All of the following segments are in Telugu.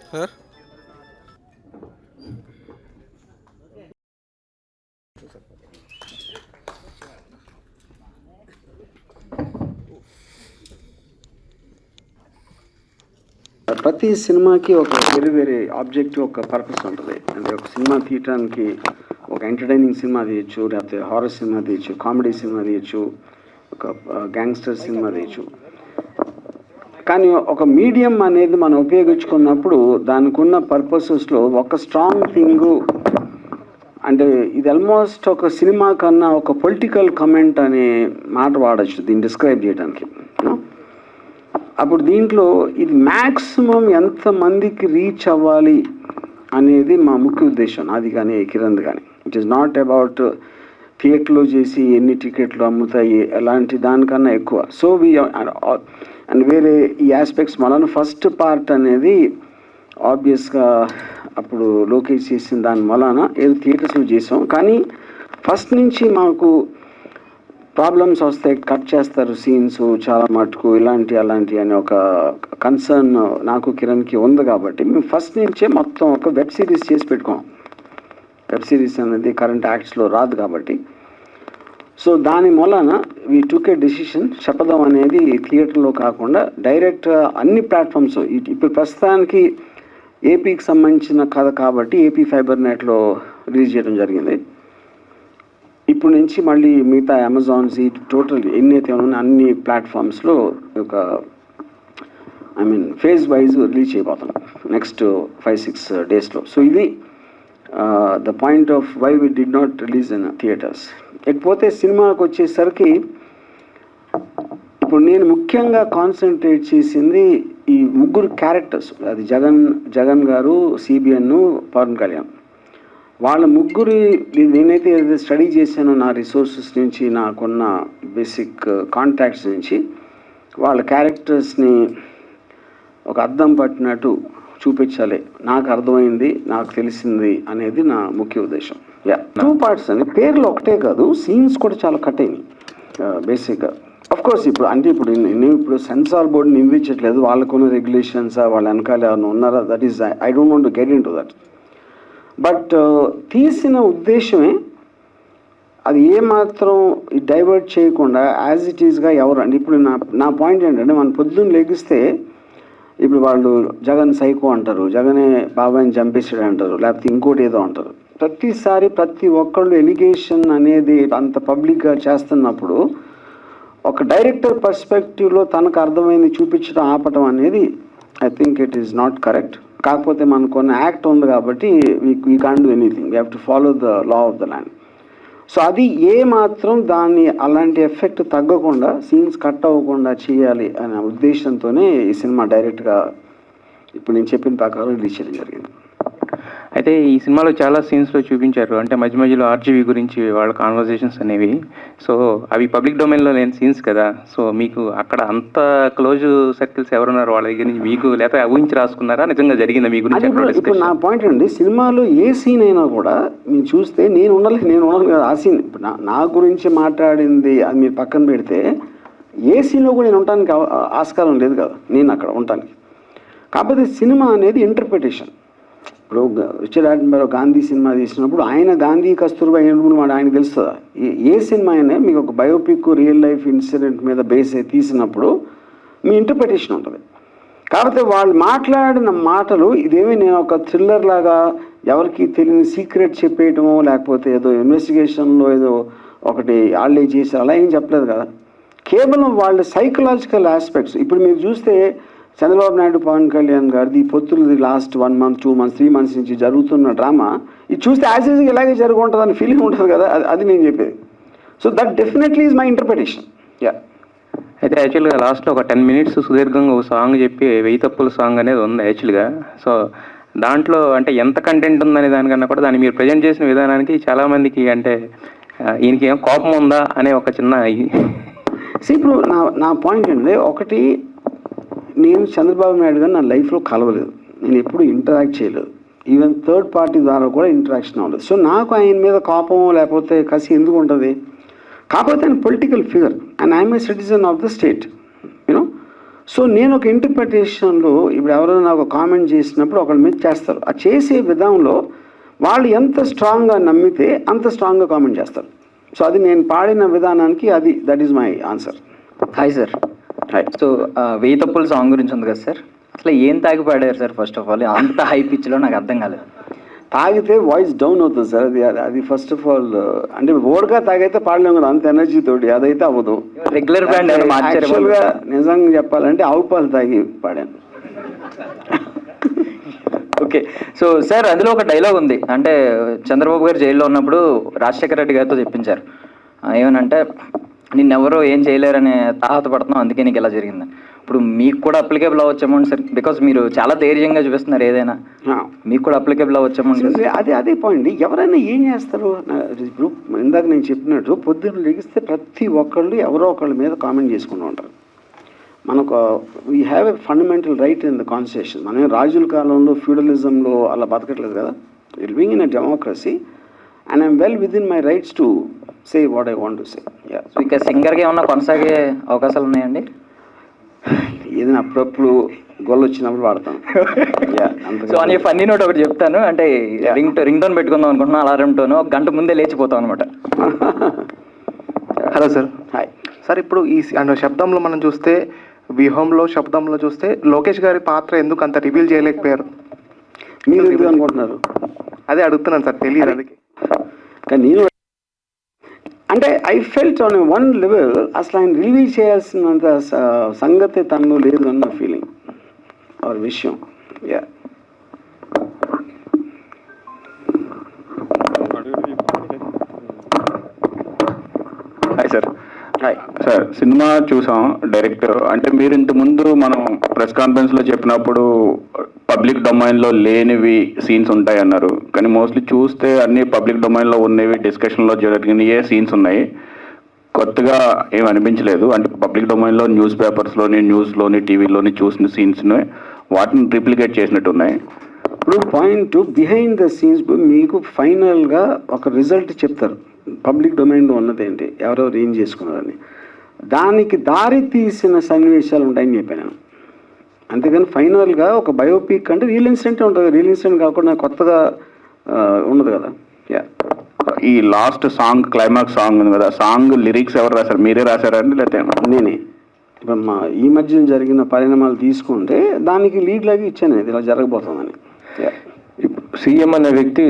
సార్ ప్రతి సినిమాకి ఒక వేరే వేరే ఆబ్జెక్టివ్, ఒక పర్పస్ ఉంటుంది. అంటే ఒక సినిమా తీయటానికి ఒక ఎంటర్టైనింగ్ సినిమా తీయచ్చు, లేకపోతే హారర్ సినిమా తీయచ్చు, కామెడీ సినిమా తీయచ్చు, ఒక గ్యాంగ్స్టర్ సినిమా తీయచ్చు. కానీ ఒక మీడియం అనేది మనం ఉపయోగించుకున్నప్పుడు దానికి ఉన్న పర్పసెస్లో ఒక స్ట్రాంగ్ థింగ్ అంటే ఇది ఆల్మోస్ట్ ఒక సినిమా కన్నా ఒక పొలిటికల్ కమెంట్ అనే మాట వాడచ్చు దీన్ని డిస్క్రైబ్ చేయడానికి. అప్పుడు దీంట్లో ఇది మ్యాక్సిమం ఎంతమందికి రీచ్ అవ్వాలి అనేది మా ముఖ్య ఉద్దేశం, అది కానీ కిరణ్ కానీ. ఇట్ ఈస్ నాట్ అబౌట్ థియేటర్లో చేసి ఎన్ని టికెట్లు అమ్ముతాయి అలాంటి దానికన్నా ఎక్కువ. సో అండ్ వేరే ఈ ఆస్పెక్ట్స్ మన ఫస్ట్ పార్ట్ అనేది ఆబ్వియస్గా అప్పుడు లోకేష్ చేసిన దాని వలన ఏదో థియేటర్స్లో చేసాం, కానీ ఫస్ట్ నుంచి మాకు ప్రాబ్లమ్స్ వస్తాయి, కట్ చేస్తారు సీన్స్ చాలా మటుకు, అలాంటి అని ఒక కన్సర్న్ నాకు కిరణ్కి ఉంది. కాబట్టి మేము ఫస్ట్ నుంచే మొత్తం ఒక వెబ్ సిరీస్ చేసి పెట్టుకోం. వెబ్ సిరీస్ అనేది కరెంట్ యాక్ట్స్లో రాదు కాబట్టి. సో దాని మూలన వీ టుక్ ఏ డెసిషన్, శపథం అనేది థియేటర్లో కాకుండా డైరెక్ట్ అన్ని ప్లాట్ఫామ్స్. ఇప్పుడు ప్రస్తుతానికి ఏపీకి సంబంధించిన కథ కాబట్టి ఏపీ ఫైబర్ నెట్లో రిలీజ్ చేయడం జరిగింది. ఇప్పుడు నుంచి మళ్ళీ మిగతా అమెజాన్స్ టోటల్ ఎన్నైతే ఉన్నాయో అన్ని ప్లాట్ఫామ్స్లో ఒక ఫేజ్ వైజ్ రిలీజ్ చేయబోతున్నాం నెక్స్ట్ 5-6 డేస్లో. సో ఇది the point of why we did not release in theatres. ఇకపోతే సినిమాకి వచ్చేసరికి ఇప్పుడు నేను ముఖ్యంగా కాన్సన్ట్రేట్ చేసింది ఈ ముగ్గురు క్యారెక్టర్స్. అది జగన్ గారు, సిబిఎన్, పవన్ కళ్యాణ్. వాళ్ళ ముగ్గురి నేనైతే స్టడీ చేశానో నా రిసోర్సెస్ నుంచి, నాకున్న బేసిక్ కాంటాక్ట్స్ నుంచి వాళ్ళ క్యారెక్టర్స్ని ఒక అద్దం పట్టినట్టు చూపించాలి, నాకు అర్థమైంది, నాకు తెలిసింది అనేది నా ముఖ్య ఉద్దేశం. 2 parts అని పేర్లు ఒకటే కాదు, సీన్స్ కూడా చాలా కట్ అయినాయి బేసిక్గా. అఫ్కోర్స్ ఇప్పుడు నేను ఇప్పుడు సెన్సార్ బోర్డుని నిందించట్లేదు, వాళ్ళకున్న రెగ్యులేషన్స్ వాళ్ళ వెనకాల ఏమైనా ఉన్నారా, that is I don't want to get in to that. But తీసిన ఉద్దేశమే అది ఏమాత్రం డైవర్ట్ చేయకుండా యాజ్ ఇట్ ఈస్గా ఎవరు అంటే ఇప్పుడు నా పాయింట్ ఏంటంటే, మన పొద్దున్న లెగిస్తే ఇప్పుడు వాళ్ళు జగన్ సైకో అంటారు, జగనే బాబాయిని చంపేసాడు అంటారు, లేకపోతే ఇంకోటి ఏదో అంటారు. ప్రతిసారి ప్రతి ఒక్కళ్ళు ఎలిగేషన్ అనేది అంత పబ్లిక్గా చేస్తున్నప్పుడు ఒక డైరెక్టర్ పర్స్పెక్టివ్లో తనకు అర్థమైంది చూపించడం ఆపటం అనేది I think it is not correct. కాకపోతే మనకు ఉన్న యాక్ట్ ఉంది కాబట్టి we can't do anything, we have to follow the law of the land. So అది ఏ మాత్రం దాన్ని అలాంటి ఎఫెక్ట్ తగ్గకుండా, సీన్స్ కట్ అవ్వకుండా చేయాలి అనే ఉద్దేశంతోనే ఈ సినిమా డైరెక్ట్గా ఇప్పుడు నేను చెప్పిన ప్రకారం రిలీజ్ చేయడం జరిగింది. అయితే ఈ సినిమాలో చాలా సీన్స్లో చూపించారు, అంటే మధ్య మధ్యలో ఆర్జీవీ గురించి వాళ్ళ కాన్వర్జేషన్స్ అనేవి. సో అవి పబ్లిక్ డొమైన్లో లేని సీన్స్ కదా. సో మీకు అక్కడ అంత క్లోజ్ సర్కిల్స్ ఎవరున్నారు వాళ్ళ దగ్గర నుంచి మీకు, లేకపోతే ఊహించి రాసుకున్నారా, నిజంగా జరిగిందా మీ గురించి? ఇప్పుడు నా పాయింట్ అండి, సినిమాలో ఏ సీన్ అయినా కూడా మీరు చూస్తే నేను ఉండను కదా ఆ సీన్. ఇప్పుడు నా గురించి మాట్లాడింది అది మీరు పక్కన పెడితే ఏ సీన్లో కూడా నేను ఉండటానికి ఆస్కారం లేదు కదా, నేను అక్కడ ఉండటానికి. కాకపోతే సినిమా అనేది ఇంటర్ప్రిటేషన్. ఇప్పుడు రిచర్డ్ అటెన్బరో గాంధీ సినిమా తీసినప్పుడు ఆయన గాంధీ కస్తూర్బా ఏనుగును ఆయనకు తెలుస్తుందా? ఏ సినిమా అయినా మీకు ఒక బయోపిక్ రియల్ లైఫ్ ఇన్సిడెంట్ మీద బేస్ అయి తీసినప్పుడు మీ ఇంటర్ప్రిటేషన్ ఉంటుంది. కాకపోతే వాళ్ళు మాట్లాడిన మాటలు ఇదేమీ నేను ఒక థ్రిల్లర్ లాగా ఎవరికి తెలియని సీక్రెట్ చెప్పేయటమో, లేకపోతే ఏదో ఇన్వెస్టిగేషన్లో ఏదో ఒకటి వాళ్ళే చేశారు అలా ఏం చెప్పలేదు కదా. కేవలం వాళ్ళ సైకలాజికల్ ఆస్పెక్ట్స్. ఇప్పుడు మీరు చూస్తే చంద్రబాబు నాయుడు, పవన్ కళ్యాణ్ గారిది పొత్తులది లాస్ట్ 1 month 2 months 3 months నుంచి జరుగుతున్న డ్రామా ఇది చూస్తే యాజ్ ఈజ్గా ఇలాగే జరుగుతుంటుంది అని ఫీలింగ్ ఉంటుంది కదా, అది నేను చెప్పేది. So that definitely is my interpretation. అయితే యాక్చువల్గా లాస్ట్లో ఒక 10 minutes సుదీర్ఘంగా ఒక సాంగ్ చెప్పి 1000 తప్పుల సాంగ్ అనేది ఉంది యాక్చువల్గా. సో దాంట్లో అంటే ఎంత కంటెంట్ ఉందనే దానికన్నా కూడా దాన్ని మీరు ప్రజెంట్ చేసిన విధానానికి చాలామందికి అంటే ఈయనకి ఏం కోపం ఉందా అనే ఒక చిన్న ఇప్పుడు నా పాయింట్ ఏంటంటే, ఒకటి నేను చంద్రబాబు నాయుడు గారు నా లైఫ్లో కలవలేదు, నేను ఎప్పుడు ఇంటరాక్ట్ చేయలేదు, ఈవెన్ థర్డ్ పార్టీ ద్వారా కూడా ఇంటరాక్షన్ అవ్వలేదు. సో నాకు ఆయన మీద కోపం లేకపోతే కసి ఎందుకు ఉంటుంది? కాకపోతే ఆయన political figure and I'm a citizen of the state, you know. So నేను ఒక ఇంటర్ప్రిటేషన్లో ఇప్పుడు ఎవరైనా నాకు కామెంట్ చేసినప్పుడు ఒకళ్ళ మీద చేస్తారు. ఆ చేసే విధానంలో వాళ్ళు ఎంత స్ట్రాంగ్గా నమ్మితే అంత స్ట్రాంగ్గా కామెంట్ చేస్తారు. సో అది నేను పాడిన విధానానికి that is my answer. Hi sir. Hi. So వెయ్యి తప్పుల సాంగ్ గురించి ఉంది కదా సార్, అసలు ఏం తాగి పాడారు సార్? ఫస్ట్ ఆఫ్ ఆల్ అంత హై పిచ్లో నాకు అర్థం కాలేదు. తాగితే వాయిస్ డౌన్ అవుతుంది సార్. అది ఫస్ట్ ఆఫ్ ఆల్ అంటే ఓడగా తాగైతే పాడలేము కదా అంత ఎనర్జీ తోటి, అదైతే అవ్వదు. రెగ్యులర్ బ్యాండ్ యాక్చువల్గా నిజంగా చెప్పాలంటే ఆవు పాలు తాగి పాడాను. ఓకే. సో సార్ అందులో ఒక డైలాగ్ ఉంది, అంటే చంద్రబాబు గారు జైల్లో ఉన్నప్పుడు రాజశేఖర రెడ్డి గారితో చెప్పించారు ఏమనంటే, నిన్నెవరో ఏం చేయలేరనే తాహతపడుతున్నాం, అందుకే నీకు ఇలా జరిగిందని. ఇప్పుడు మీకు కూడా అప్లికేబుల్ అవ్వచ్చేమో సార్, బికాస్ మీరు చాలా ధైర్యంగా చూపిస్తున్నారు, ఏదైనా మీకు కూడా అప్లికేబుల్ అవ్వచ్చేమో. అదే పాయింట్. ఎవరైనా ఏం చేస్తారు? ఇప్పుడు ఇందాక నేను చెప్పినట్టు పొద్దున్న లెగిస్తే ప్రతి ఒక్కళ్ళు ఎవరో ఒకళ్ళ మీద కామెంట్ చేసుకుంటూ ఉంటారు. మనకు we have a fundamental right in the constitution. మనం రాజుల కాలంలో ఫ్యూడలిజంలో అలా బతకట్లేదు కదా. Living in a democracy and I'm well with in my rights to say what I want to say. So ఇక సింగర్గా ఏమన్నా కొనసాగే అవకాశాలు ఉన్నాయండి? ఏదైనా అప్పుడప్పుడు గొల్ల వచ్చినప్పుడు వాడతాను. సో అని ఫన్నీ నోట్ ఒకటి చెప్తాను, అంటే రింగ్ టోన్ పెట్టుకుందాం అనుకుంటున్నాను, అలారం టోన్, ఒక గంట ముందే లేచిపోతాం అనమాట. Hello sir. హాయ్ సార్, ఇప్పుడు ఈ శబ్దంలో మనం చూస్తే, వ్యూహంలో శబ్దంలో చూస్తే లోకేష్ గారి పాత్ర ఎందుకు అంత రివీల్ చేయలేకపోయారు? మీరు ఎందుకు అనుకుంటున్నారు? అదే అడుగుతున్నాను సార్, తెలియదు అందుకే. కానీ నేను అంటే I felt on one level అసలు ఆయన రిలీవ్ చేయాల్సినంత సంగతి తనలో లేదు అన్న ఫీలింగ్ ఆర్ విషయం. Yeah hi sir. Hi sir, cinema చూసాం. డైరెక్టర్ అంటే మీరు ఇంతకుముందు మనం ప్రెస్ కాన్ఫరెన్స్లో చెప్పినప్పుడు పబ్లిక్ డొమైన్లో లేనివి సీన్స్ ఉంటాయన్నారు, కానీ మోస్ట్లీ చూస్తే అన్ని పబ్లిక్ డొమైన్లో ఉన్నవి, డిస్కషన్లో జరిగినవే సీన్స్ ఉన్నాయి. కొత్తగా ఏమి అనిపించలేదు. అంటే పబ్లిక్ డొమైన్లో న్యూస్ పేపర్స్లోని, న్యూస్లోని, టీవీలోని చూసిన సీన్స్ని వాటిని రిప్లికేట్ చేసినట్టు ఉన్నాయి. ఇప్పుడు పాయింట్ బిహైండ్ ద సీన్స్ మీకు ఫైనల్గా ఒక రిజల్ట్ చెప్తారు. పబ్లిక్ డొమైన్లో ఉన్నదేంటి, ఎవరెవరు ఏం చేసుకున్నారని, దానికి దారి తీసిన సన్నివేశాలు ఉంటాయని చెప్పాను నేను. అంతేగాని ఫైనల్గా ఒక బయోపిక్ అంటే రియల్ ఇన్సిడెంట్ ఉంటుంది. రియల్ ఇన్సిడెంట్ కాకుండా కొత్తగా ఉండదు కదా. యా ఈ లాస్ట్ సాంగ్, క్లైమాక్స్ సాంగ్ ఉంది కదా, సాంగ్ లిరిక్స్ ఎవరు రాశారు? మీరే రాశారండి లేకపోతే? నేనే. ఇప్పుడు ఈ మధ్య జరిగిన పరిణామాలు తీసుకుంటే దానికి లీడ్ లాగా ఇచ్చాను, ఇది ఇలా జరగబోతుందని. సీఎం అనే వ్యక్తి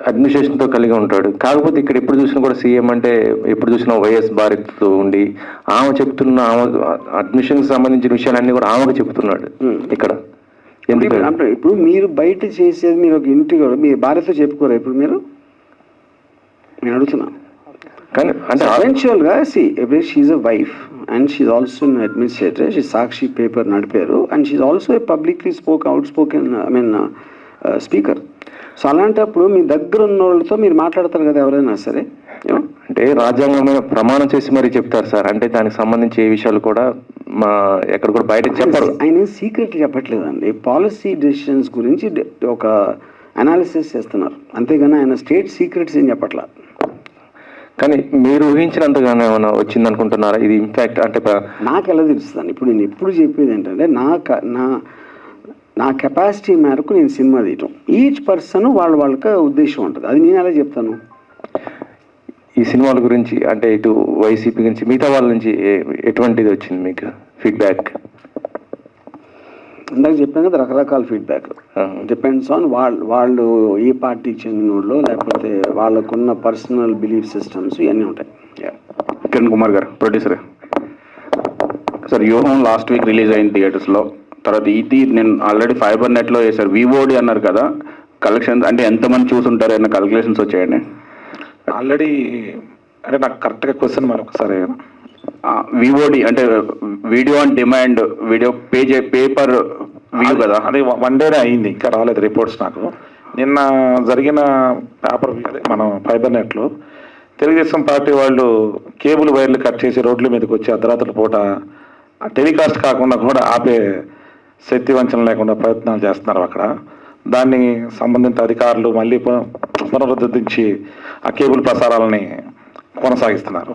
అడ్మినిస్ట్రేషన్తో కలిగి ఉంటాడు. కాకపోతే ఇక్కడ ఎప్పుడు చూసినా కూడా సీఎం అంటే ఎప్పుడు చూసినా వైఎస్ భారత్తో ఉండి ఆమె చెప్తున్న, ఆమె అడ్మిషన్కి సంబంధించిన విషయాలన్నీ కూడా ఆమెకు చెప్తున్నాడు ఇక్కడ. ఎందుకంటే ఇప్పుడు మీరు బయట చేసేది, మీరు ఒక ఇంటికి మీ భార్యతో చెప్పుకోరా ఇప్పుడు మీరు? నేను అడుగుతున్నాను. కానీ అంటే ఎవెన్చువల్గా she a wife and she also an administrator. She Sakshi paper నడిపారు and she also a publicly outspoken speaker. So అలాంటప్పుడు మీ దగ్గర ఉన్న వాళ్ళతో మీరు మాట్లాడతారు కదా ఎవరైనా సరే. అంటే రాజ్యాంగమైన ప్రమాణం చేసి మరీ చెప్తారు సార్. అంటే దానికి సంబంధించి ఏ విషయాలు కూడా ఎక్కడ కూడా బయట చెప్పరు. ఆయన సీక్రెట్ చెప్పట్లేదండి. పాలసీ డెసిషన్స్ గురించి ఒక అనాలిసిస్ చేస్తున్నారు, అంతేగాని ఆయన స్టేట్ సీక్రెట్స్ ఏం చెప్పట్లా. కానీ మీరు ఊహించినంతగానే ఏమైనా వచ్చింది అనుకుంటున్నారా ఇది? ఇన్ఫాక్ట్ అంటే నాకు ఎలా తెలుస్తుందండి? ఇప్పుడు నేను ఎప్పుడు చెప్పేది ఏంటంటే నా కెపాసిటీ మేరకు నేను సినిమా తీయటం. ఈచ్ పర్సన్ వాళ్ళకి ఉద్దేశం ఉంటుంది, అది నేను ఎలా చెప్తాను? ఈ సినిమాల గురించి అంటే ఇటు వైసీపీ నుంచి మిగతా వాళ్ళ నుంచి ఎటువంటిది వచ్చింది మీకు ఫీడ్బ్యాక్? ఇందాక చెప్పాను కదా, రకరకాల ఫీడ్బ్యాక్. డిపెండ్స్ ఆన్ వాళ్ళు ఏ పార్టీకి చెందిన వాళ్ళు, లేకపోతే వాళ్ళకున్న పర్సనల్ బిలీఫ్ సిస్టమ్స్ ఇవన్నీ ఉంటాయి. కిరణ్ కుమార్ గారు, ప్రొడ్యూసర్ సార్. వ్యూహం లాస్ట్ వీక్ రిలీజ్ అయింది థియేటర్స్లో. తర్వాత ఇది నేను ఆల్రెడీ ఫైబర్ నెట్లో వేశారు. వివోడి అన్నారు కదా, కలెక్షన్స్ అంటే ఎంతమంది చూసుంటారు అన్న క్యాలిక్యులేషన్స్ వచ్చాయండి ఆల్రెడీ? అంటే నాకు కరెక్ట్గా క్వశ్చన్ మరి ఒకసారి. వివోడి అంటే video on demand, video pay per view కదా, అది 1 డేనే అయింది, ఇంకా రాలేదు రిపోర్ట్స్ నాకు. నిన్న జరిగిన పేపర్ అదే మన ఫైబర్ నెట్లో తెలుగుదేశం పార్టీ వాళ్ళు కేబుల్ వైర్లు కట్ చేసి రోడ్ల మీదకి వచ్చి అర్ధరాత్రుల పూట టెలికాస్ట్ కాకుండా కూడా ఆపే శక్తి వంచన లేకుండా ప్రయత్నాలు చేస్తున్నారు అక్కడ. దాన్ని సంబంధిత అధికారులు మళ్ళీ పునరుద్ధరించి ఆ కేబుల్ ప్రసారాలని కొనసాగిస్తున్నారు.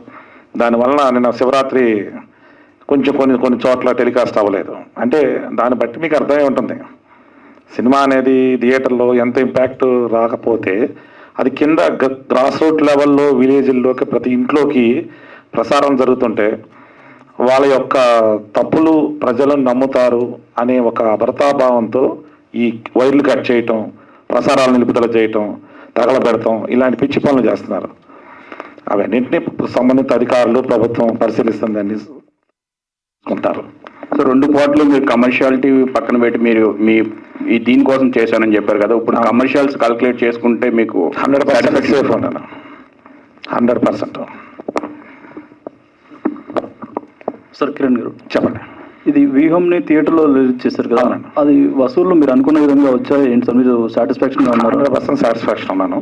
దానివల్ల నిన్న శివరాత్రి కొన్ని చోట్ల టెలికాస్ట్ అవ్వలేదు. అంటే దాన్ని బట్టి మీకు అర్థమై ఉంటుంది. సినిమా అనేది థియేటర్లో ఎంత ఇంపాక్ట్ రాకపోతే అది కింద గ్రాస్ రూట్ లెవెల్లో విలేజ్ల్లోకి ప్రతి ఇంట్లోకి ప్రసారం జరుగుతుంటే వాళ్ళ యొక్క తప్పులు ప్రజలను నమ్ముతారు అనే ఒక అభద్రతాభావంతో ఈ వైర్లు కట్ చేయటం, ప్రసారాలు నిలుపుదల చేయటం, తగలబెడతాం, ఇలాంటి పిచ్చి పనులు చేస్తున్నారు. అవన్నింటినీ సంబంధిత అధికారులు ప్రభుత్వం పరిశీలిస్తుందని ఉంటారు. సో 2 పార్ట్లు మీరు కమర్షియాలిటీ పక్కన పెట్టి మీరు ఈ దీనికోసం చేశానని చెప్పారు కదా, ఇప్పుడు కమర్షియల్స్ కాల్కులేట్ చేసుకుంటే మీకు 100% సేఫ్ ఉన్నాను. 100%. సార్ కిరణ్ గారు చెప్పండి. ఇది వ్యూహంని థియేటర్లో రిలీజ్ చేశారు కదా, అవునండి. అది వసూళ్ళు మీరు అనుకున్న విధంగా వచ్చాయి ఏంటి సార్? మీరు సాటిస్ఫాక్షన్గా ఉన్నారు? 100% సాటిస్ఫాక్షన్ ఉన్నాను.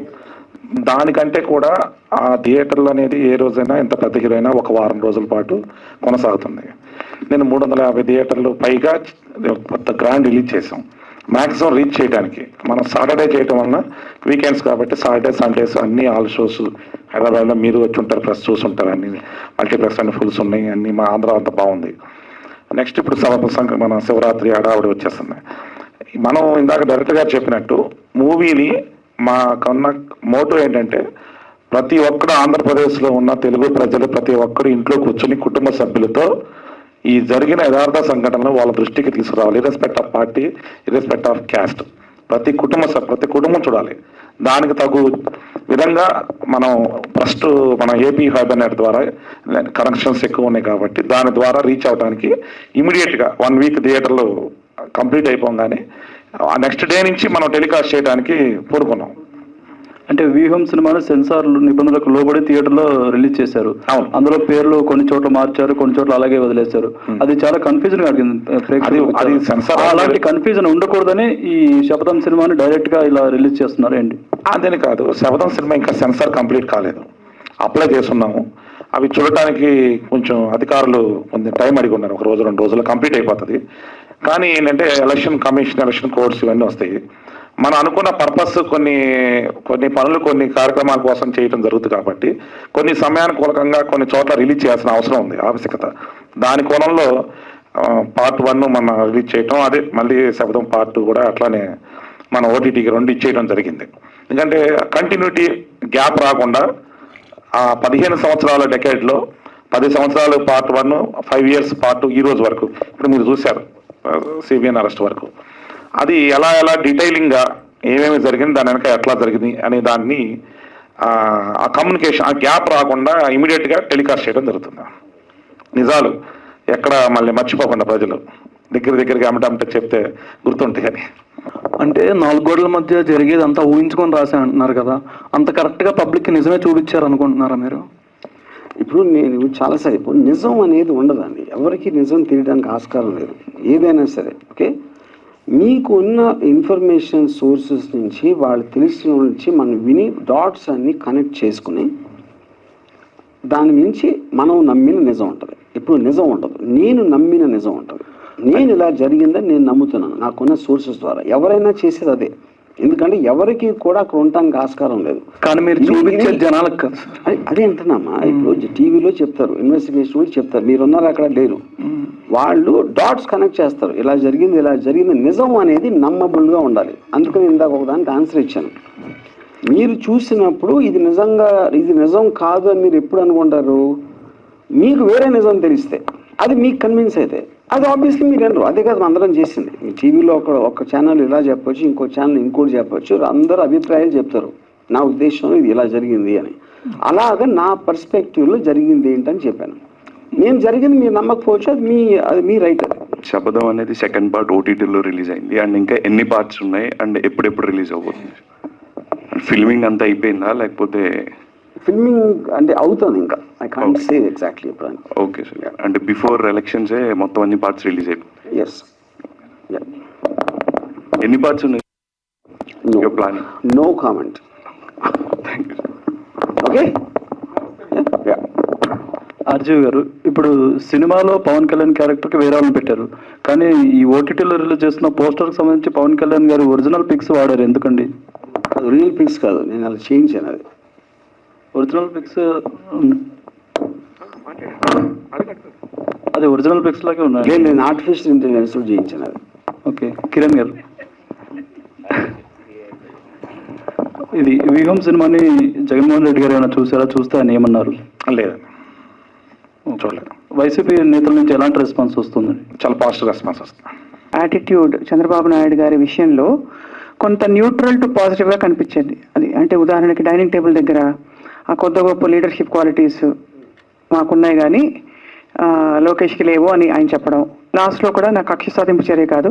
దానికంటే కూడా ఆ థియేటర్లు అనేది ఏ రోజైనా ఎంత పెద్ద హీరో అయినా ఒక వారం రోజుల పాటు కొనసాగుతుంది. నేను 350 థియేటర్లు పైగా కొత్త గ్రాండ్ రిలీజ్ చేసాం. మ్యాక్సిమం రీచ్ చేయడానికి మనం సాటర్డే చేయటం వలన వీకెండ్స్ కాబట్టి సాటర్డే సండేస్ అన్ని ఆల్ షోస్ హైదరాబాద్లో మీరు వచ్చి ఉంటారు, ప్రెస్ చూసి ఉంటారు, అన్ని మల్టీప్లెక్స్ అన్ని ఫుల్స్ ఉన్నాయి, అన్ని మా ఆంధ్ర అంతా బాగుంది. నెక్స్ట్ ఇప్పుడు మన శివరాత్రి హడావుడి వచ్చేస్తుంది. మనం ఇందాక డైరెక్టర్ గారు చెప్పినట్టు మూవీని మా కన్నా మోటో ఏంటంటే ప్రతి ఒక్కరు ఆంధ్రప్రదేశ్లో ఉన్న తెలుగు ప్రజలు ప్రతి ఒక్కరు ఇంట్లో కూర్చొని కుటుంబ సభ్యులతో ఈ జరిగిన యథార్థ సంఘటనలు వాళ్ళ దృష్టికి తీసుకురావాలి. ఇర్రెస్పెక్ట్ ఆఫ్ పార్టీ, ఇర్రెస్పెక్ట్ ఆఫ్ క్యాస్ట్, ప్రతి కుటుంబం చూడాలి. దానికి తగు విధంగా మనం ఫస్ట్ మన ఏపీ ఫైబర్ నెట్ ద్వారా కనెక్షన్స్ ఎక్కువ ఉన్నాయి కాబట్టి దాని ద్వారా రీచ్ అవడానికి ఇమీడియట్గా 1 వీక్ థియేటర్లు కంప్లీట్ అయిపోగానే నెక్స్ట్ డే నుంచి మనం టెలికాస్ట్ చేయడానికి పూనుకున్నాం. అంటే వ్యూహం సినిమాను సెన్సార్ నిబంధనలకు లోబడి థియేటర్లో రిలీజ్ చేశారు. అవును. అందులో పేర్లు కొన్ని చోట్ల మార్చారు, కొన్ని చోట్ల అలాగే వదిలేశారు. అది చాలా కన్ఫ్యూజన్ అది సెన్సార్ అలాంటి కన్ఫ్యూజన్ ఉండకూడదని ఈ శపథం సినిమాని డైరెక్ట్ గా ఇలా రిలీజ్ చేస్తున్నారు ఏంటి? అదేని కాదు, శపథం సినిమా ఇంకా సెన్సార్ కంప్లీట్ కాలేదు, అప్లై చేస్తున్నాము. అవి చూడటానికి కొంచెం అధికారులు కొంచెం టైం అడిగి ఉన్నారు. 1 రోజు 2 రోజుల్లో కంప్లీట్ అయిపోతుంది. కానీ ఏంటంటే ఎలక్షన్ కమిషన్, ఎలక్షన్ కోడ్స్ ఇవన్నీ వస్తాయి. మనం అనుకున్న పర్పస్ కొన్ని పనులు కొన్ని కార్యక్రమాల కోసం చేయడం జరుగుతుంది కాబట్టి కొన్ని సమయానుకూలకంగా కొన్ని చోట్ల రిలీజ్ చేయాల్సిన అవసరం ఉంది, ఆవశ్యకత. దాని కోణంలో పార్ట్ 1 మన రిలీజ్ చేయటం, అదే మళ్ళీ శబ్దం పార్ట్ 2 కూడా అట్లానే మన ఓటీటీకి 2 ఇచ్చేయడం జరిగింది. ఎందుకంటే కంటిన్యూటీ గ్యాప్ రాకుండా ఆ 15 సంవత్సరాల డెకేడ్లో 10 సంవత్సరాలు పార్ట్ 1, 5 years పార్ట్ 2 ఈ రోజు వరకు ఇప్పుడు మీరు చూశారు సిబిఎన్ అరెస్ట్ వరకు. అది ఎలా డీటెయిలింగ్గా ఏమేమి జరిగింది, దాని వెనక ఎట్లా జరిగింది అనే దాన్ని ఆ కమ్యూనికేషన్, ఆ గ్యాప్ రాకుండా ఇమీడియట్గా టెలికాస్ట్ చేయడం జరుగుతుంది. నిజాలు ఎక్కడ మళ్ళీ మర్చిపోకుండా ప్రజలు దగ్గరగా అమ్మటంటే చెప్తే గుర్తుంటాయి. అని అంటే 4 గోడల మధ్య జరిగేది అంతా ఊహించుకొని రాసా అంటున్నారు కదా, అంత కరెక్ట్గా పబ్లిక్కి నిజమే చూపించారు అనుకుంటున్నారా మీరు? ఇప్పుడు నేను చాలాసార్లు ఇప్పుడు నిజం అనేది ఉండదండి, ఎవరికి నిజం తెలియడానికి ఆస్కారం లేదు ఏదైనా సరే. ఓకే, మీకు ఉన్న ఇన్ఫర్మేషన్ సోర్సెస్ నుంచి వాళ్ళు తెలిసిన నుంచి మనం విని డాట్స్ అన్ని కనెక్ట్ చేసుకుని దాని నుంచి మనం నమ్మిన నిజం ఉంటుంది. ఇప్పుడు నిజం ఉండదు, నేను నమ్మిన నిజం ఉంటుంది. నేను ఇలా జరిగిందని నేను నమ్ముతున్నాను నాకున్న సోర్సెస్ ద్వారా. ఎవరైనా చేసేది అదే, ఎందుకంటే ఎవరికి కూడా అక్కడ ఉండటానికి ఆస్కారం లేదు. కానీ మీరు చూపించే జనాలకు కాదు. అదే అంటున్నామా, ఇప్పుడు టీవీలో చెప్తారు, ఇన్వెస్టిగేషన్ కూడా చెప్తారు, మీరున్నారు అక్కడ లేరు, వాళ్ళు డాట్స్ కనెక్ట్ చేస్తారు. ఇలా జరిగింది నిజం అనేది నమ్మబుల్గా ఉండాలి. అందుకని ఇందాక ఒకదానికి ఆన్సర్ ఇచ్చాను. మీరు చూసినప్పుడు ఇది నిజం కాదు అని మీరు ఎప్పుడు అనుకుంటారు? మీకు వేరే నిజం తెలిస్తే, అది మీకు కన్విన్స్ అయితే అది ఆబ్వియస్లీ మీరు వినరు. అదే కాదు అందరం చేసింది. మీ టీవీలో ఒక ఛానల్ ఇలా చెప్పొచ్చు, ఇంకో ఛానల్ ఇంకోటి చెప్పొచ్చు, అందరూ అభిప్రాయాలు చెప్తారు. నా ఉద్దేశంలో ఇది ఇలా జరిగింది అని. అలాగా నా పర్స్పెక్టివ్లో జరిగింది ఏంటని చెప్పాను. నేను జరిగింది మీరు నమ్మకపోవచ్చు, అది మీ రైట్. శపథం అనేది 2nd పార్ట్ ఓటీటీలో రిలీజ్ అయింది. అండ్ ఇంకా ఎన్ని పార్ట్స్ ఉన్నాయి అండ్ ఎప్పుడెప్పుడు రిలీజ్ అవబోతుంది? ఫిల్మింగ్ అంతా అయిపోయిందా లేకపోతే? ఫిల్మింగ్ అంటే అవుతుంది ఇంకా, ఐ కాంట్ సే ఎగ్జాక్ట్లీ ఇప్పుడు. ఓకే సార్, అంటే బిఫోర్ ఎలక్షన్సే మొత్తం అన్ని పార్ట్స్ రిలీజ్ అయిపోయి? ఎస్. ఎన్ని పార్ట్స్ ఉన్నాయి? Planning? No comment. Okay. RGV గారు, ఇప్పుడు సినిమాలో పవన్ కళ్యాణ్ క్యారెక్టర్కి వేరే వాళ్ళని పెట్టారు, కానీ ఈ ఓటీటీలో రిలీజ్ చేస్తున్న పోస్టర్కి సంబంధించి పవన్ కళ్యాణ్ గారు ఒరిజినల్ పిక్స్ వాడారు, ఎందుకండి? ఒరిజినల్ పిక్స్ కాదు, నేను అలా చేయించాను. అది ఒరిజినల్ పిక్స్ అది ఒరిజినల్ పిక్స్ లాగే ఉన్నాయి. లేదు, నేను ఆర్టిఫిషియల్ ఇంటెలిజెన్స్ చేయించాను అది. ఓకే, కిరణ్ గారు, ఇది వ్యూహం సినిమాని జగన్మోహన్ రెడ్డి గారు ఏమైనా చూసారా? చూస్తే ఆయన ఏమన్నారు? లేదు, చూడలేదు. వైసీపీ నేతల నుంచి ఎలాంటి రెస్పాన్స్ వస్తుందండి? చాలా పాజిటివ్ రెస్పాన్స్ వస్తుంది. యాటిట్యూడ్ చంద్రబాబు నాయుడు గారి విషయంలో కొంత న్యూట్రల్ టు పాజిటివ్గా కనిపించేది. అది అంటే ఉదాహరణకి డైనింగ్ టేబుల్ దగ్గర ఆ కొత్త గొప్ప లీడర్షిప్ క్వాలిటీస్ మాకున్నాయి కానీ లోకేష్కి లేవు అని ఆయన చెప్పడం, లాస్ట్లో కూడా నాకు కక్ష సాధింపు చర్య కాదు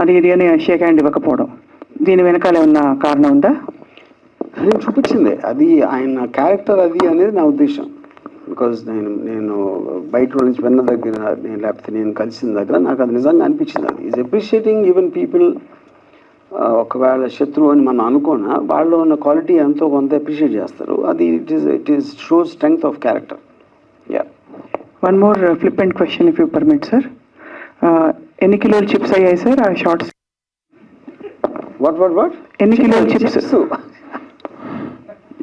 అది ఇది అని షేక్ హ్యాండ్ ఇవ్వకపోవడం, దీని వెనకాల ఏమన్నా కారణం ఉందా? నేను చూపించింది అది ఆయన క్యారెక్టర్ అది అనేది నా ఉద్దేశం. బికాజ్ నేను బయట నుంచి విన్న దగ్గర లేకపోతే నేను కలిసిన దగ్గర నాకు అది నిజంగా అనిపించింది. అది ఈజ్ అప్రిషియేటింగ్ ఈవెన్ పీపుల్. ఒకవేళ శత్రువు అని మనం అనుకున్నా వాళ్ళు ఉన్న క్వాలిటీ ఎంతో కొంత అప్రిషియేట్ చేస్తారు. అది it is shows strength of character. Yeah, one more flippant question if you permit sir. ఎన్ని కిలోలు చిప్స్ అయ్యాయి సార్ ఆ షార్ట్స్? వాట్ ఎన్ని కిలోలు చిప్స్?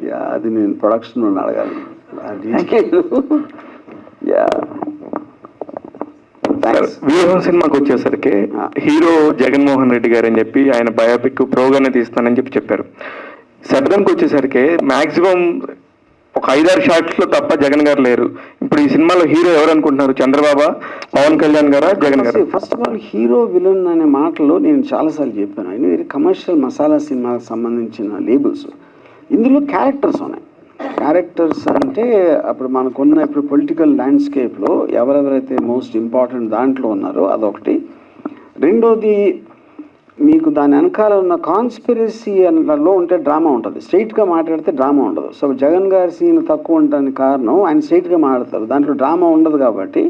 యా, అది నేను ప్రొడక్షన్ అడగాలి. యా, వ్యూహం సినిమాకి వచ్చేసరికి హీరో జగన్మోహన్ రెడ్డి గారు అని చెప్పి ఆయన బయోపిక్ ప్రోగానే తీస్తానని చెప్పారు. శబ్దంకి వచ్చేసరికి మాక్సిమం ఒక 5-6 షాట్స్లో తప్ప జగన్ గారు లేరు. ఇప్పుడు ఈ సినిమాలో హీరో ఎవరు అనుకుంటున్నారు? చంద్రబాబు, పవన్ కళ్యాణ్ గారా, జగన్ గారు? First of all hero villain అనే మాటలో నేను చాలాసార్లు చెప్పాను. ఆయన ఇది కమర్షియల్ మసాలా సినిమాకి సంబంధించిన లేబుల్స్. ఇందులో క్యారెక్టర్స్ ఉన్నాయి. క్యారెక్టర్స్ అంటే అప్పుడు మనకున్న ఇప్పుడు పొలిటికల్ ల్యాండ్స్కేప్లో ఎవరెవరైతే మోస్ట్ ఇంపార్టెంట్ దాంట్లో ఉన్నారో అదొకటి. రెండోది మీకు దాని వెనకాల ఉన్న కాన్స్పిరసీలో ఉంటే డ్రామా ఉంటుంది, స్ట్రైట్గా మాట్లాడితే డ్రామా ఉండదు. సో జగన్ గారి సీన్ తక్కువ ఉండడానికి కారణం ఆయన స్ట్రైట్గా మాట్లాడతారు, దాంట్లో డ్రామా ఉండదు. కాబట్టి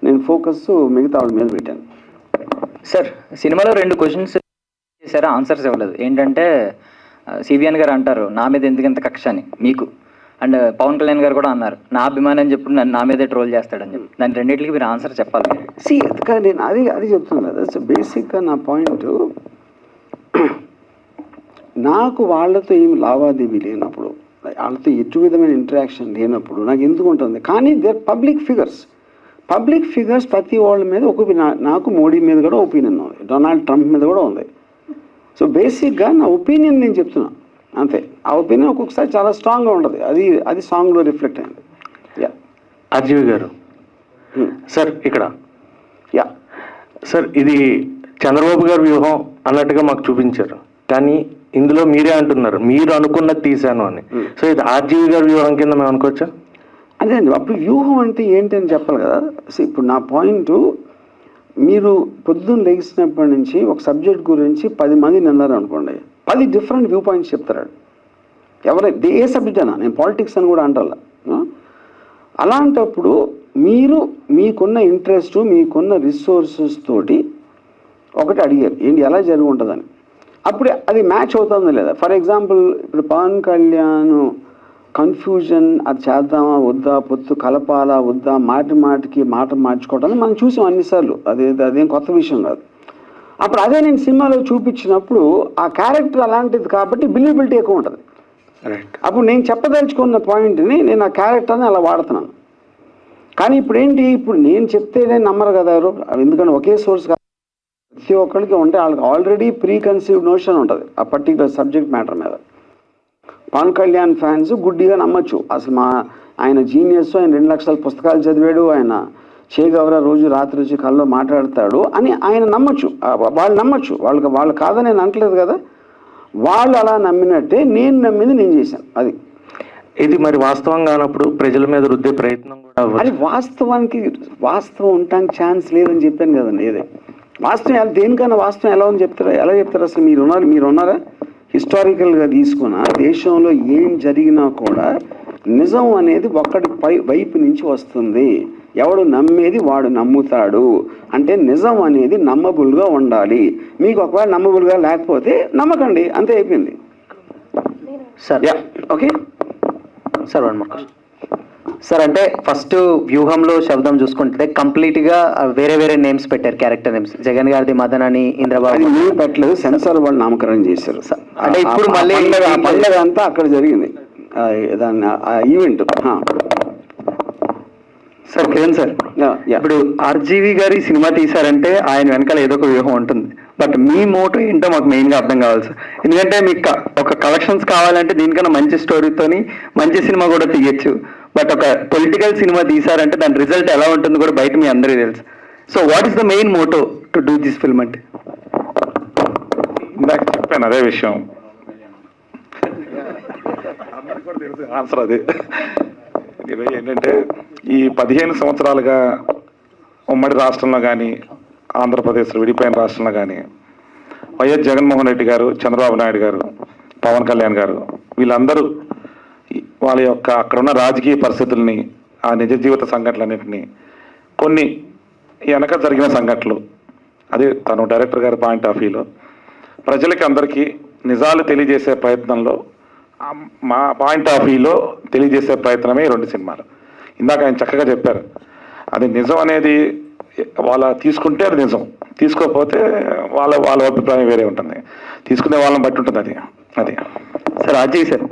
నేను ఫోకస్ మిగతా వాళ్ళ మీద పెట్టాను. సార్, సినిమాలో 2 క్వశ్చన్స్ చేశారా, ఆన్సర్స్ ఇవ్వలేదు. ఏంటంటే సిబిఎన్ గారు అంటారు నా మీద ఎందుకంత కక్ష అని మీకు, అండ్ పవన్ కళ్యాణ్ గారు కూడా అన్నారు నా అభిమానం అని చెప్పి నన్ను నా మీదే ట్రోల్ చేస్తాడని చెప్పి. దాని రెండింటికి మీరు ఆన్సర్ చెప్పాలి. నేను అది చెప్తున్నాను కదా. సో బేసిక్గా నా పాయింట్, నాకు వాళ్ళతో ఏమి లావాదేవీ లేనప్పుడు, వాళ్ళతో ఎటు విధమైన ఇంటరాక్షన్ లేనప్పుడు నాకు ఎందుకు ఉంటుంది? కానీ దేర్ పబ్లిక్ ఫిగర్స్ ప్రతి వాళ్ళ మీద ఒక నాకు మోడీ మీద కూడా ఒపీనియన్ ఉంది, డొనాల్డ్ ట్రంప్ మీద కూడా ఉంది. సో బేసిక్గా నా ఒపీనియన్ నేను చెప్తున్నా అంతే. ఆ ఒపీనియన్ ఒక్కొక్కసారి చాలా స్ట్రాంగ్గా ఉంటుంది, అది సాంగ్లో రిఫ్లెక్ట్ అయింది. యా, ఆర్జీవి గారు సార్ ఇక్కడ. యా సార్, ఇది చంద్రబాబు గారు వ్యూహం అన్నట్టుగా మాకు చూపించారు, కానీ ఇందులో మీరే అంటున్నారు మీరు అనుకున్నది తీశాను అని. సో ఇది ఆర్జీవి గారి వ్యూహం కింద మేము అనుకోవచ్చా? అదే అండి, అప్పుడు వ్యూహం అంటే ఏంటి అని చెప్పాలి కదా. సో ఇప్పుడు నా పాయింట్, మీరు పొద్దున్న లేచినప్పటి నుంచి ఒక సబ్జెక్ట్ గురించి 10 మంది నిన్నారు అనుకోండి, 10 డిఫరెంట్ వ్యూ పాయింట్స్ చెప్తారు. ఎవరైతే ఏ సబ్జెక్ట్ అయినా, నేను పాలిటిక్స్ అని కూడా అంటాను. అలాంటప్పుడు మీరు మీకున్న ఇంట్రెస్ట్, మీకున్న రిసోర్సెస్ తోటి ఒకటి అడిగారు ఏంటి ఎలా జరిగి ఉంటుందని. అప్పుడు అది మ్యాచ్ అవుతుందా లేదా? ఫర్ ఎగ్జాంపుల్ ఇప్పుడు పవన్ కళ్యాణ్ కన్ఫ్యూజన్, అది చేద్దామా వద్దా, పొత్తు కలపాలా వద్దా, మాటికి మాట మార్చుకోవడానికి మనం చూసాం అన్నిసార్లు, అదేం కొత్త విషయం కాదు. అప్పుడు అదే నేను సినిమాలో చూపించినప్పుడు ఆ క్యారెక్టర్ అలాంటిది కాబట్టి బిలీవబిలిటీ ఎక్కువ ఉంటుంది. అప్పుడు నేను చెప్పదలుచుకున్న పాయింట్ని నేను ఆ క్యారెక్టర్ని అలా వాడుతున్నాను. కానీ ఇప్పుడు ఏంటి, ఇప్పుడు నేను చెప్తేనే నమ్మరు కదా ఎవరు, ఎందుకంటే ఒకే సోర్స్ కాదు, ప్రతి ఒక్కరికి ఉంటే వాళ్ళకి ఆల్రెడీ ప్రీ కన్సీవ్డ్ నోషన్ ఉంటుంది ఆ పర్టికులర్ సబ్జెక్ట్ మ్యాటర్ మీద. పవన్ కళ్యాణ్ ఫ్యాన్స్ గుడ్డిగా నమ్మచ్చు, అసలు ఆయన జీనియస్, ఆయన 2 లక్షల పుస్తకాలు చదివాడు, ఆయన చేయగవరా రోజు రాత్రి వచ్చి కల్లో మాట్లాడతాడు అని ఆయన నమ్మచ్చు, వాళ్ళు నమ్మచ్చు, వాళ్ళు కాదని నేను అంటలేదు కదా. వాళ్ళు అలా నమ్మినట్టే నేను నమ్మింది నేను చేశాను. అది ఇది మరి వాస్తవం కానప్పుడు ప్రజల మీద రుద్దే ప్రయత్నం కూడా అది వాస్తవం ఉండటానికి ఛాన్స్ లేదని చెప్పాను కదండి. ఏదే వాస్తవం దేనికన్నా వాస్తవం ఎలా చెప్తారు అసలు? మీరు ఉన్నారా? హిస్టారికల్గా తీసుకున్న దేశంలో ఏం జరిగినా కూడా నిజం అనేది ఒక్కడి వైపు నుంచి వస్తుంది. ఎవడు నమ్మేది వాడు నమ్ముతాడు. అంటే నిజం అనేది నమ్మబుల్గా ఉండాలి. మీకు ఒకవేళ నమ్మబుల్గా లేకపోతే నమ్మకండి, అంతే అయిపోయింది. Sir okay sir, 1 more question. Sir, అంటే ఫస్ట్ వ్యూహంలో శబ్దం చూసుకుంటే కంప్లీట్గా వేరే నేమ్స్ పెట్టారు, క్యారెక్టర్ నేమ్స్. జగన్ గారిది మదన్ అని, ఇంద్రబాబు. అది మేము పెట్టలేదు, సెన్సార్ వాళ్ళు నామకరణం చేశారు. అంటే ఇప్పుడు మళ్ళీ ఆ పండుగ అంతా అక్కడ జరిగింది, దాన్ని ఆ ఈవెంట్. సార్ కిరణ్ సార్, ఇప్పుడు ఆర్జీవి గారి సినిమా తీశారంటే ఆయన వెనకాల ఏదో ఒక వ్యూహం ఉంటుంది. బట్ మీ మోటో ఏంటో మాకు మెయిన్గా అర్థం కావాలి సార్. ఎందుకంటే మీకు ఒక కలెక్షన్స్ కావాలంటే దీనికన్నా మంచి స్టోరీతోని మంచి సినిమా కూడా తీయచ్చు. బట్ ఒక పొలిటికల్ సినిమా తీశారంటే దాని రిజల్ట్ ఎలా ఉంటుందో కూడా బయట మీ అందరికీ తెలుసు. So what is the main motto to do this film అంటే? ఇందాక చెప్పాను అదే విషయం, ఆన్సర్ అది. ఏంటంటే ఈ 15 సంవత్సరాలుగా ఉమ్మడి రాష్ట్రంలో కానీ ఆంధ్రప్రదేశ్లో విడిపోయిన రాష్ట్రంలో కానీ వైఎస్ జగన్మోహన్ రెడ్డి గారు, చంద్రబాబు నాయుడు గారు, పవన్ కళ్యాణ్ గారు వీళ్ళందరూ వాళ్ళ యొక్క అక్కడున్న రాజకీయ పరిస్థితుల్ని, ఆ నిజ జీవిత సంఘటనలన్నింటినీ, కొన్ని వెనక జరిగిన సంఘటనలు, అదే తను డైరెక్టర్ గారి పాయింట్ ఆఫ్ వ్యూలో ప్రజలకి అందరికీ నిజాలు తెలియజేసే ప్రయత్నంలో, మా పాయింట్ ఆఫ్ వ్యూలో తెలియజేసే ప్రయత్నమే ఈ 2 సినిమాలు. ఇందాక ఆయన చక్కగా చెప్పారు, అది నిజం అనేది వాళ్ళ తీసుకుంటే అది నిజం, తీసుకోకపోతే వాళ్ళ అభిప్రాయం వేరే ఉంటుంది, తీసుకునే వాళ్ళని బట్టి ఉంటుంది. అది సార్ అజయ్ సార్,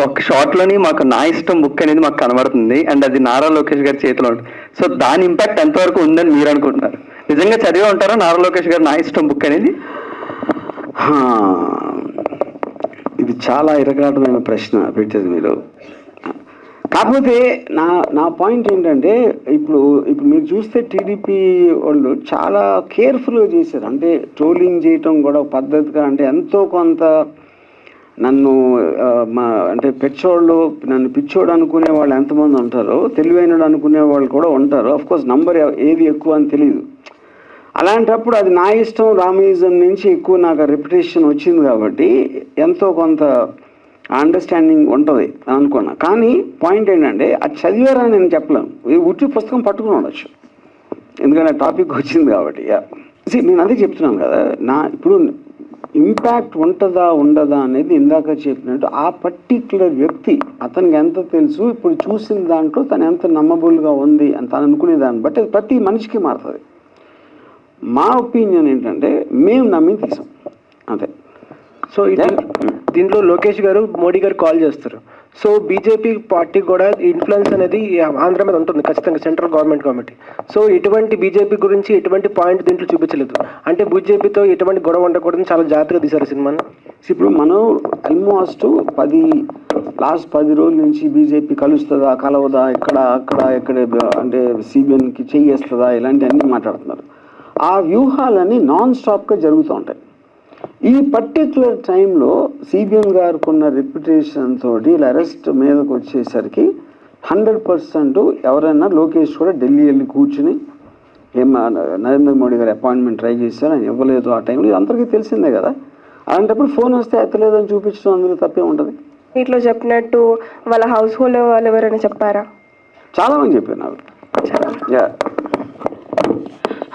ఒక షార్ట్లోని మాకు నా ఇష్టం బుక్ అనేది మాకు కనబడుతుంది అండ్ అది నారా లోకేష్ గారి చేతిలో ఉంటుంది. సో దాని ఇంపాక్ట్ ఎంతవరకు ఉందని మీరు అనుకుంటున్నారు? నిజంగా చదివే ఉంటారా నారా లోకేష్ గారు నా ఇష్టం బుక్ అనేది? ఇది చాలా ఇరకాటమైన ప్రశ్న పెట్టేది మీరు. కాకపోతే నా పాయింట్ ఏంటంటే ఇప్పుడు మీరు చూస్తే టీడీపీ వాళ్ళు చాలా కేర్ఫుల్గా చేశారు. అంటే ట్రోలింగ్ చేయటం కూడా పద్ధతిగా, అంటే ఎంతో కొంత నన్ను అంటే నన్ను పిచ్చోడు అనుకునే వాళ్ళు ఎంతమంది ఉంటారో, తెలివైనడు అనుకునే వాళ్ళు కూడా ఉంటారు. అఫ్కోర్స్ నంబర్ ఏది ఎక్కువ అని తెలియదు. అలాంటప్పుడు అది నా ఇష్టం రామయిజం నుంచి ఎక్కువ నాకు రెప్యుటేషన్ వచ్చింది కాబట్టి ఎంతో కొంత అండర్స్టాండింగ్ ఉంటుంది అని అనుకున్నా. కానీ పాయింట్ ఏంటంటే అది చదివారని నేను చెప్పలేను, ఉట్టి పుస్తకం పట్టుకుని ఉండొచ్చు, ఎందుకంటే టాపిక్ వచ్చింది కాబట్టి. నేను అదే చెప్తున్నాను కదా, ఇప్పుడు ఇంపాక్ట్ ఉంటుందా ఉండదా అనేది ఇందాక చెప్పినట్టు ఆ పర్టిక్యులర్ వ్యక్తి అతనికి ఎంత తెలుసు, ఇప్పుడు చూసిన దాంట్లో తను ఎంత నమ్మబుల్గా ఉంది అని తను అనుకునే దాన్ని బట్టి అది ప్రతి మనిషికి మారుతుంది. మా ఒపీనియన్ ఏంటంటే మేము నమ్మి తీసాం అంతే. సో దీంట్లో లోకేష్ గారు మోడీ గారు కాల్ చేస్తారు. సో బీజేపీ పార్టీ కూడా ఇన్ఫ్లుయెన్స్ అనేది ఆంధ్ర మీద ఉంటుంది ఖచ్చితంగా, సెంట్రల్ గవర్నమెంట్ కాబట్టి. సో ఎటువంటి బీజేపీ గురించి ఎటువంటి పాయింట్ దీంట్లో చూపించలేదు. అంటే బీజేపీతో ఎటువంటి గొడవ ఉండకూడదని చాలా జాగ్రత్తగా తీశారు సినిమాను. ఇప్పుడు మనం ఆల్మోస్ట్ లాస్ట్ 10 రోజుల నుంచి బీజేపీ కలుస్తుందా కలవదా, ఎక్కడ అంటే సిబిఎన్కి చెయ్యేస్తుందా ఇలాంటివన్నీ మాట్లాడుతున్నారు. ఆ వ్యూహాలన్నీ నాన్ స్టాప్గా జరుగుతూ ఉంటాయి. ఈ పర్టిక్యులర్ టైంలో సిబిఎన్ గారికి ఉన్న రెప్యుటేషన్ తోటి అరెస్ట్ మీదకి వచ్చేసరికి 100% ఎవరైనా లోకేష్ కూడా ఢిల్లీ వెళ్ళి కూర్చుని నరేంద్ర మోడీ గారు అపాయింట్మెంట్ ట్రై చేశారు, ఆయన ఇవ్వలేదు ఆ టైంలో, ఇది అందరికీ తెలిసిందే కదా. అలాంటప్పుడు ఫోన్ వస్తే ఎత్తలేదని చూపించడం అందులో తప్పే ఉంటుంది. వీటిలో చెప్పినట్టు వాళ్ళ హౌస్ హోల్డ్ వాళ్ళు ఎవరైనా చెప్పారా? చాలామంది చెప్పారు నాకు. Yeah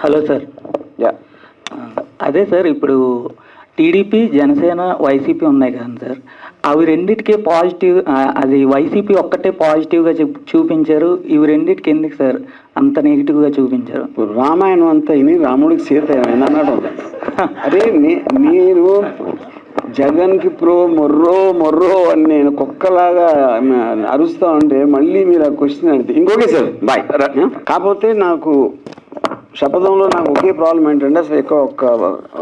hello sir. యా అదే సార్, ఇప్పుడు టీడీపీ, జనసేన, వైసీపీ ఉన్నాయి కదా సార్, అవి రెండింటికి పాజిటివ్, అది వైసీపీ ఒక్కటే పాజిటివ్గా చూపించారు, ఇవి రెండింటికి ఎందుకు సార్ అంత నెగిటివ్గా చూపించారు? రామాయణం అంతా ఇని రాముడికి సీత ఏమైనా అన్నాడు. అదే మీరు జగన్కి మొర్రో అని నేను కుక్కలాగా అరుస్తా ఉంటే మళ్ళీ మీరు ఆ క్వశ్చన్ అడిగితే ఇంకొకే సార్ బాయ్. కాకపోతే నాకు శపథంలో నాకు ఒకే ప్రాబ్లం ఏంటంటే అసలు ఒక్క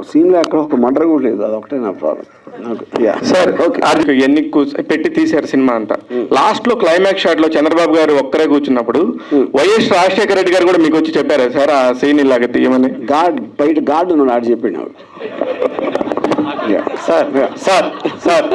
సీన్లో ఎక్కడ ఒక మర్డర్ కూడా లేదు, అదొకటే నా ప్రాబ్లం నాకు. సార్ అది ఎన్ని పెట్టి తీశారు సినిమా అంతా, లాస్ట్ లో క్లైమాక్స్ షాట్ లో చంద్రబాబు గారు ఒక్కరే కూర్చున్నప్పుడు వైఎస్ రాజశేఖర రెడ్డి గారు కూడా మీకు వచ్చి చెప్పారా సార్ ఆ సీన్ ఇలాగ తీయమని? బయట గార్డు ఆడు చెప్పాడు నాకు. సార్